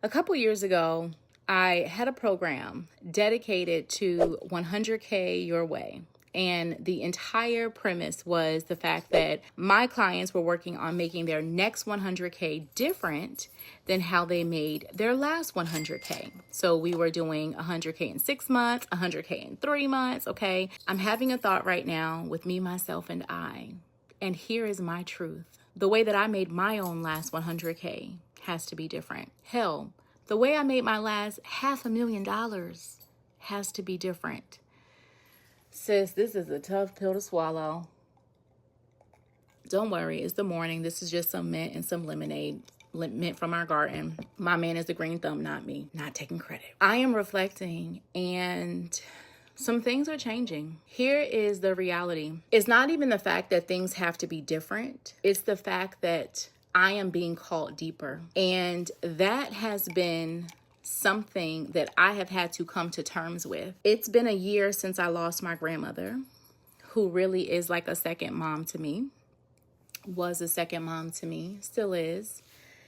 A couple years ago, I had a program dedicated to 100K Your Way. And the entire premise was the fact that my clients were working on making their next 100K different than how they made their last 100K. So we were doing 100K in 6 months, 100K in 3 months, okay? I'm having a thought right now with me, myself, and I. And here is my truth. The way that I made my own last 100K has to be different. Hell, the way I made my last $500,000 has to be different. Sis, this is a tough pill to swallow. Don't worry, it's the morning. This is just some mint and some lemonade. Mint from our garden. My man is the green thumb, not me. Not taking credit. I am reflecting and some things are changing. Here is the reality. It's not even the fact that things have to be different. It's the fact that I am being called deeper. And that has been something that I have had to come to terms with. It's been a year since I lost my grandmother, who really is like a second mom to me. Was a second mom to me, still is.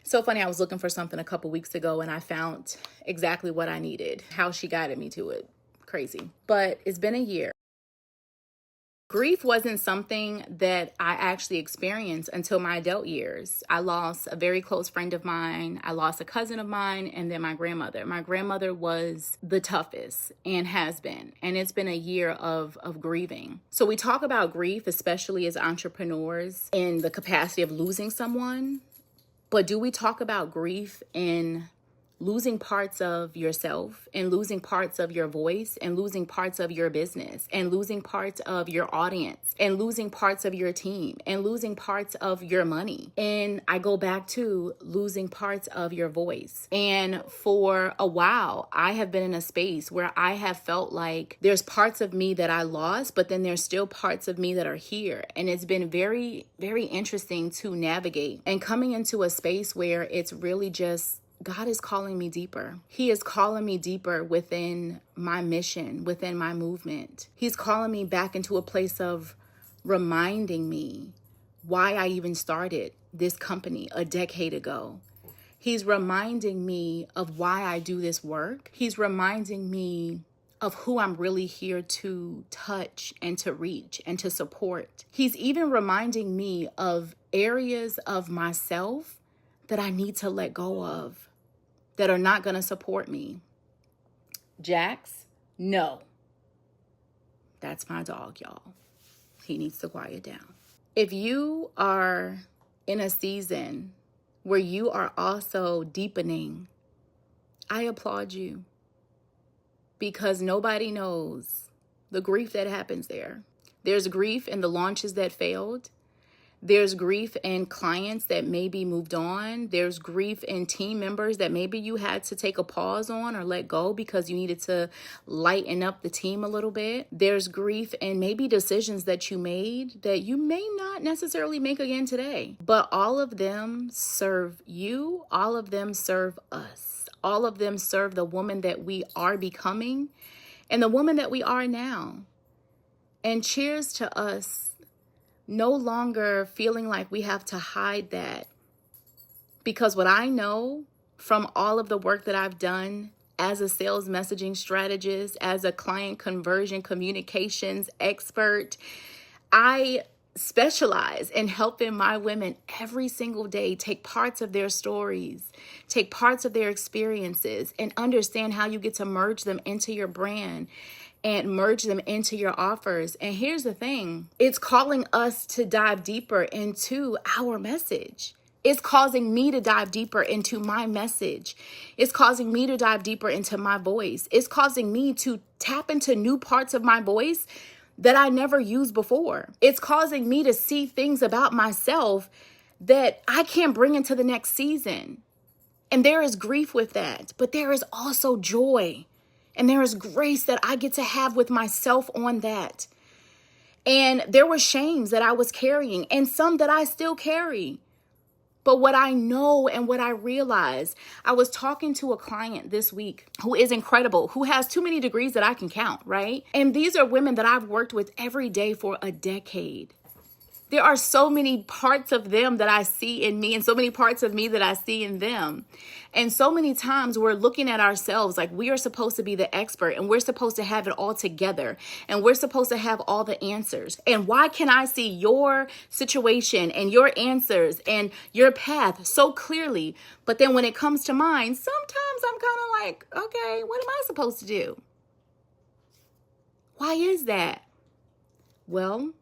So funny, I was looking for something a couple weeks ago and I found exactly what I needed, how she guided me to it. Crazy. But it's been a year. Grief wasn't something that I actually experienced until my adult years. I lost a very close friend of mine. I lost a cousin of mine, and then my grandmother. My grandmother was the toughest and has been. And it's been a year of grieving. So we talk about grief, especially as entrepreneurs, in the capacity of losing someone. But do we talk about grief in losing parts of yourself and losing parts of your voice and losing parts of your business and losing parts of your audience and losing parts of your team and losing parts of your money? And I go back to losing parts of your voice. And for a while, I have been in a space where I have felt like there's parts of me that I lost, but then there's still parts of me that are here. And it's been very, very interesting to navigate and coming into a space where it's really just God is calling me deeper. He is calling me deeper within my mission, within my movement. He's calling me back into a place of reminding me why I even started this company a decade ago. He's reminding me of why I do this work. He's reminding me of who I'm really here to touch and to reach and to support. He's even reminding me of areas of myself that I need to let go of, that are not going to support me. Jax, no. That's my dog, y'all. He needs to quiet down. If you are in a season where you are also deepening, I applaud you, because nobody knows the grief that happens there. There's grief in the launches that failed. There's grief in clients that maybe moved on. There's grief in team members that maybe you had to take a pause on or let go because you needed to lighten up the team a little bit. There's grief in maybe decisions that you made that you may not necessarily make again today. But all of them serve you. All of them serve us. All of them serve the woman that we are becoming and the woman that we are now. And cheers to us no longer feeling like we have to hide that. Because what I know from all of the work that I've done as a sales messaging strategist, as a client conversion communications expert, I specialize in helping my women every single day take parts of their stories, take parts of their experiences, and understand how you get to merge them into your brand and merge them into your offers. And here's the thing, it's calling us to dive deeper into our message. It's causing me to dive deeper into my message. It's causing me to dive deeper into my voice. It's causing me to tap into new parts of my voice that I never used before. It's causing me to see things about myself that I can't bring into the next season. And there is grief with that, but there is also joy. And there is grace that I get to have with myself on that. And there were shames that I was carrying and some that I still carry. But what I know and what I realize, I was talking to a client this week who is incredible, who has too many degrees that I can count, right? And these are women that I've worked with every day for a decade. There are so many parts of them that I see in me and so many parts of me that I see in them. And so many times we're looking at ourselves like we are supposed to be the expert and we're supposed to have it all together and we're supposed to have all the answers. And why can I see your situation and your answers and your path so clearly? But then when it comes to mine, sometimes I'm kind of like, okay, what am I supposed to do? Why is that? Well,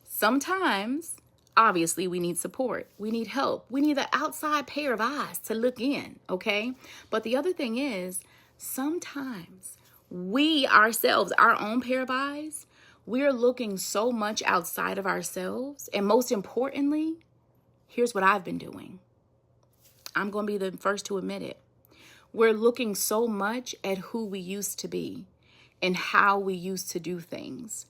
sometimes, obviously, we need support. We need help. We need an outside pair of eyes to look in, okay? But the other thing is, sometimes we ourselves, our own pair of eyes, we're looking so much outside of ourselves. And most importantly, here's what I've been doing. I'm going to be the first to admit it. We're looking so much at who we used to be and how we used to do things.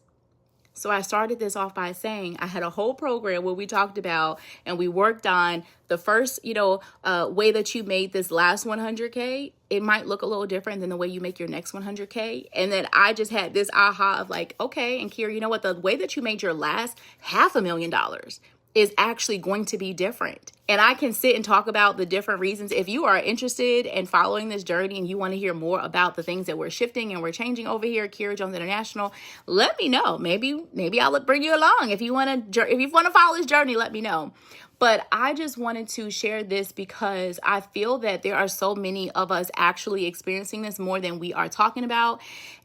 So I started this off by saying I had a whole program where we talked about and we worked on the first, way that you made this last 100K. It might look a little different than the way you make your next 100K. And then I just had this aha of like, okay, and Kiera, you know what? The way that you made your last $500,000 is actually going to be different. And I can sit and talk about the different reasons. If you are interested in following this journey and you want to hear more about the things that we're shifting and we're changing over here at Kiera Jones International, let me know. Maybe I'll bring you along. If you want to follow this journey, let me know. But I just wanted to share this because I feel that there are so many of us actually experiencing this more than we are talking about.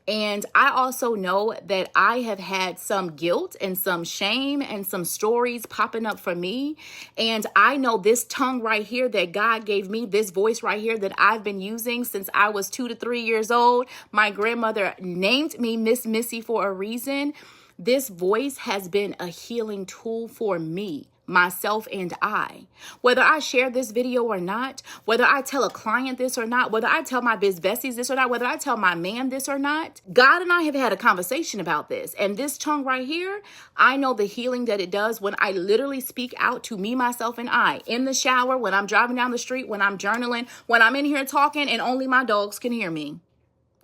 And I also know that I have had some guilt and some shame and some stories popping up for me. And I know this tongue right here that God gave me, this voice right here that I've been using since I was 2 to 3 years old. My grandmother named me Miss Missy for a reason. This voice has been a healing tool for me, myself and I. Whether I share this video or not, whether I tell a client this or not, whether I tell my biz besties this or not, whether I tell my man this or not, God and I have had a conversation about this. And this tongue right here, I know the healing that it does when I literally speak out to me, myself, and I in the shower, when I'm driving down the street, when I'm journaling, when I'm in here talking and only my dogs can hear me.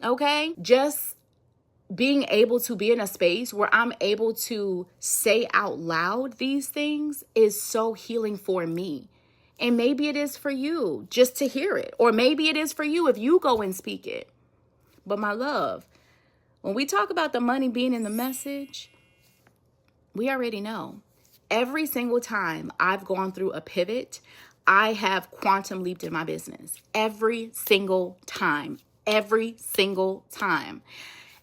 Okay? Just being able to be in a space where I'm able to say out loud these things is so healing for me. And maybe it is for you just to hear it. Or maybe it is for you if you go and speak it. But my love, when we talk about the money being in the message, we already know. Every single time I've gone through a pivot, I have quantum leaped in my business. Every single time. Every single time.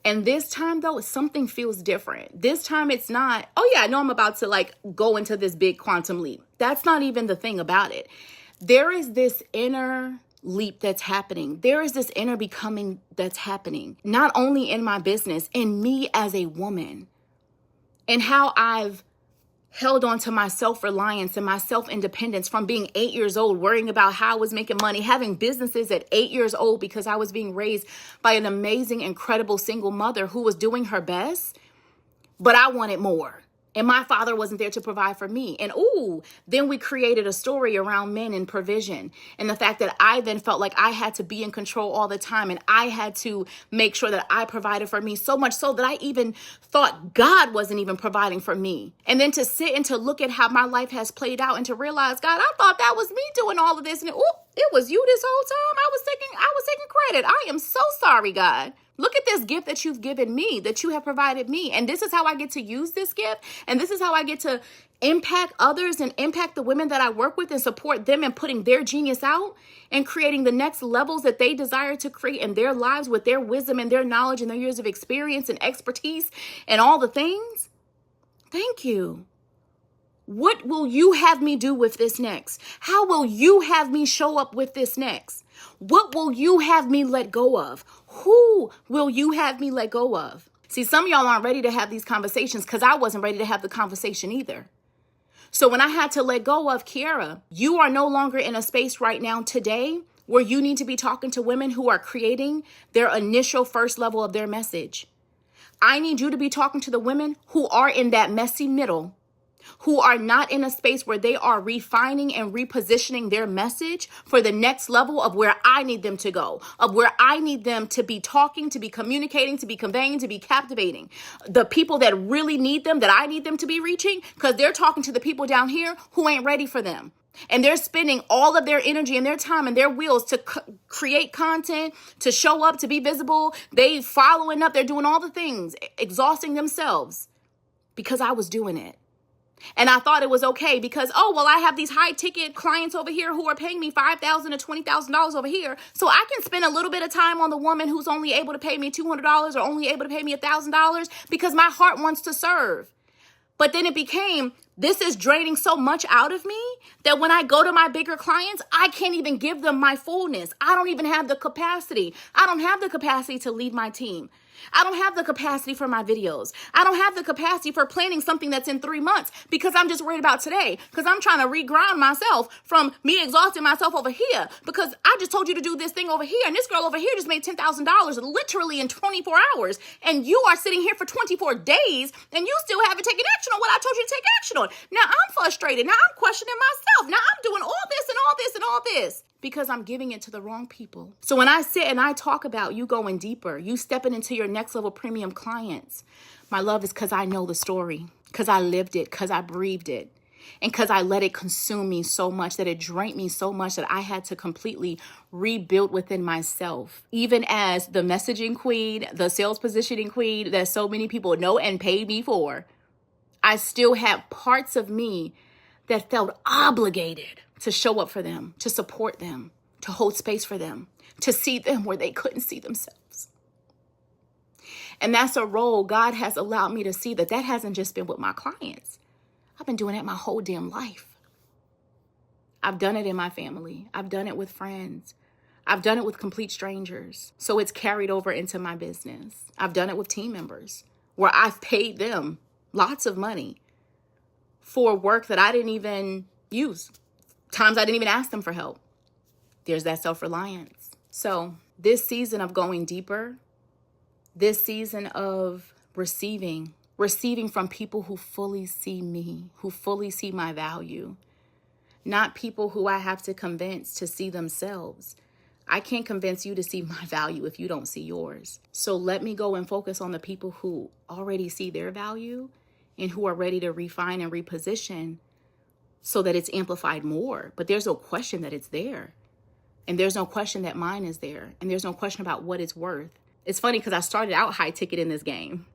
And this time, though, something feels different. This time, it's not, oh, yeah, I know I'm about to go into this big quantum leap. That's not even the thing about it. There is this inner leap that's happening. There is this inner becoming that's happening, not only in my business, in me as a woman, and how I've held on to my self-reliance and my self-independence from being 8 years old, worrying about how I was making money, having businesses at 8 years old because I was being raised by an amazing, incredible single mother who was doing her best, but I wanted more. And my father wasn't there to provide for me. And then we created a story around men and provision. And the fact that I then felt like I had to be in control all the time. And I had to make sure that I provided for me, so much so that I even thought God wasn't even providing for me. And then to sit and to look at how my life has played out and to realize, God, I thought that was me doing all of this. And it was you this whole time. I was taking credit. I am so sorry, God. Look at this gift that you've given me, that you have provided me. And this is how I get to use this gift. And this is how I get to impact others and impact the women that I work with and support them in putting their genius out and creating the next levels that they desire to create in their lives with their wisdom and their knowledge and their years of experience and expertise and all the things. Thank you. What will you have me do with this next? How will you have me show up with this next? What will you have me let go of? Who will you have me let go of? See, some of y'all aren't ready to have these conversations because I wasn't ready to have the conversation either. So when I had to let go of Kiera, you are no longer in a space right now today where you need to be talking to women who are creating their initial first level of their message. I need you to be talking to the women who are in that messy middle, who are not in a space where they are refining and repositioning their message for the next level of where I need them to go, of where I need them to be talking, to be communicating, to be conveying, to be captivating. The people that really need them, that I need them to be reaching, because they're talking to the people down here who ain't ready for them. And they're spending all of their energy and their time and their wheels to create content, to show up, to be visible. They following up. They're doing all the things, exhausting themselves because I was doing it. And I thought it was okay because, oh, well, I have these high ticket clients over here who are paying me $5,000 to $20,000 over here. So I can spend a little bit of time on the woman who's only able to pay me $200 or only able to pay me $1,000 because my heart wants to serve. But then it became, this is draining so much out of me that when I go to my bigger clients, I can't even give them my fullness. I don't even have the capacity. I don't have the capacity to lead my team. I don't have the capacity for my videos. I don't have the capacity for planning something that's in 3 months because I'm just worried about today, because I'm trying to reground myself from me exhausting myself over here because I just told you to do this thing over here and this girl over here just made $10,000 literally in 24 hours and you are sitting here for 24 days and you still haven't taken action on what I told you to take action on. Now I'm frustrated. Now I'm questioning myself. Now I'm doing all this and all this and all this because I'm giving it to the wrong people. So when I sit and I talk about you going deeper, you stepping into your next level premium clients, my love, is because I know the story, because I lived it, because I breathed it, and because I let it consume me so much that it drained me so much that I had to completely rebuild within myself. Even as the messaging queen, the sales positioning queen that so many people know and pay me for, I still had parts of me that felt obligated to show up for them, to support them, to hold space for them, to see them where they couldn't see themselves. And that's a role God has allowed me to see that hasn't just been with my clients. I've been doing it my whole damn life. I've done it in my family. I've done it with friends. I've done it with complete strangers. So it's carried over into my business. I've done it with team members where I've paid them lots of money for work that I didn't even use. Times I didn't even ask them for help. There's that self-reliance. So this season of going deeper, this season of receiving from people who fully see me, who fully see my value, not people who I have to convince to see themselves. I can't convince you to see my value if you don't see yours. So let me go and focus on the people who already see their value and who are ready to refine and reposition so that it's amplified more. But there's no question that it's there. And there's no question that mine is there. And there's no question about what it's worth. It's funny because I started out high ticket in this game.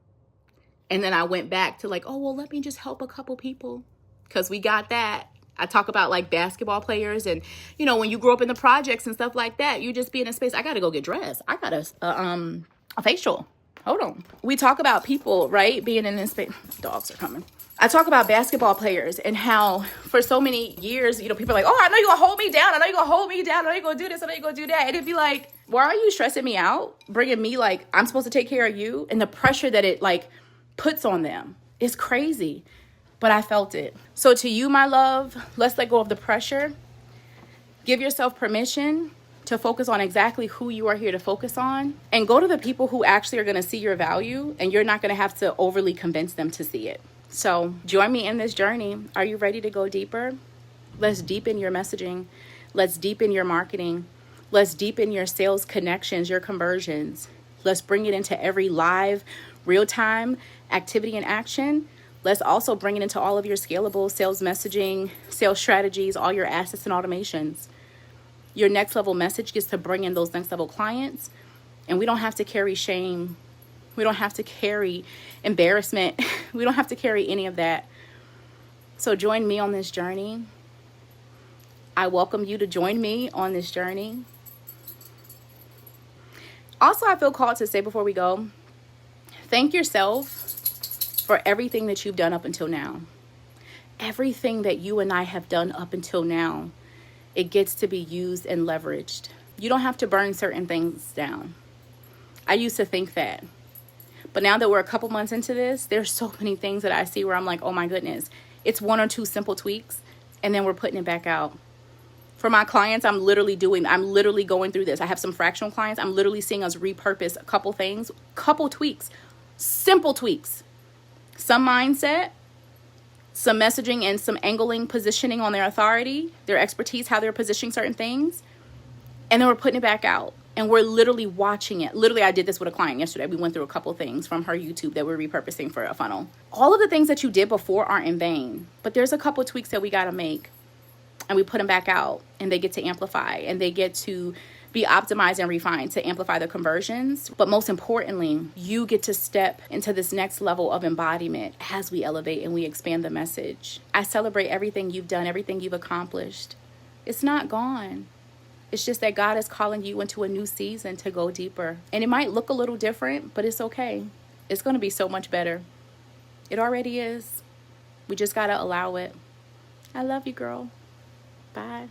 And then I went back to like, oh, well, let me just help a couple people because we got that. I talk about like basketball players and, you know, when you grow up in the projects and stuff like that, you just be in a space. I got to go get dressed. I got a facial. Hold on. We talk about people, right, being in this space. Dogs are coming. I talk about basketball players and how for so many years, you know, people are like, oh, I know you're going to hold me down. I know you're going to hold me down. I know you're going to do this. I know you're going to do that. And it'd be like, why are you stressing me out? Bringing me like, I'm supposed to take care of you. And the pressure that it like puts on them is crazy. But I felt it. So to you, my love, let's let go of the pressure. Give yourself permission to focus on exactly who you are here to focus on. And go to the people who actually are going to see your value. And you're not going to have to overly convince them to see it. So join me in this journey. Are you ready to go deeper? Let's deepen your messaging. Let's deepen your marketing. Let's deepen your sales connections, your conversions. Let's bring it into every live, real-time activity and action. Let's also bring it into all of your scalable sales messaging, sales strategies, all your assets and automations. Your next level message gets to bring in those next level clients. And we don't have to carry shame. We don't have to carry embarrassment. We don't have to carry any of that. So join me on this journey. I welcome you to join me on this journey. Also, I feel called to say before we go, thank yourself for everything that you've done up until now. Everything that you and I have done up until now, it gets to be used and leveraged. You don't have to burn certain things down. I used to think that. But now that we're a couple months into this, there's so many things that I see where I'm like, oh my goodness, it's 1 or 2 simple tweaks and then we're putting it back out. For my clients, I'm literally going through this. I have some fractional clients. I'm literally seeing us repurpose a couple things, couple tweaks, simple tweaks, some mindset, some messaging and some angling, positioning on their authority, their expertise, how they're positioning certain things. And then we're putting it back out. And we're literally watching it. Literally, I did this with a client yesterday. We went through a couple things from her YouTube that we're repurposing for a funnel. All of the things that you did before aren't in vain. But there's a couple tweaks that we got to make. And we put them back out. And they get to amplify. And they get to be optimized and refined to amplify the conversions. But most importantly, you get to step into this next level of embodiment as we elevate and we expand the message. I celebrate everything you've done, everything you've accomplished. It's not gone. It's just that God is calling you into a new season to go deeper. And it might look a little different, but it's okay. It's going to be so much better. It already is. We just got to allow it. I love you, girl. Bye.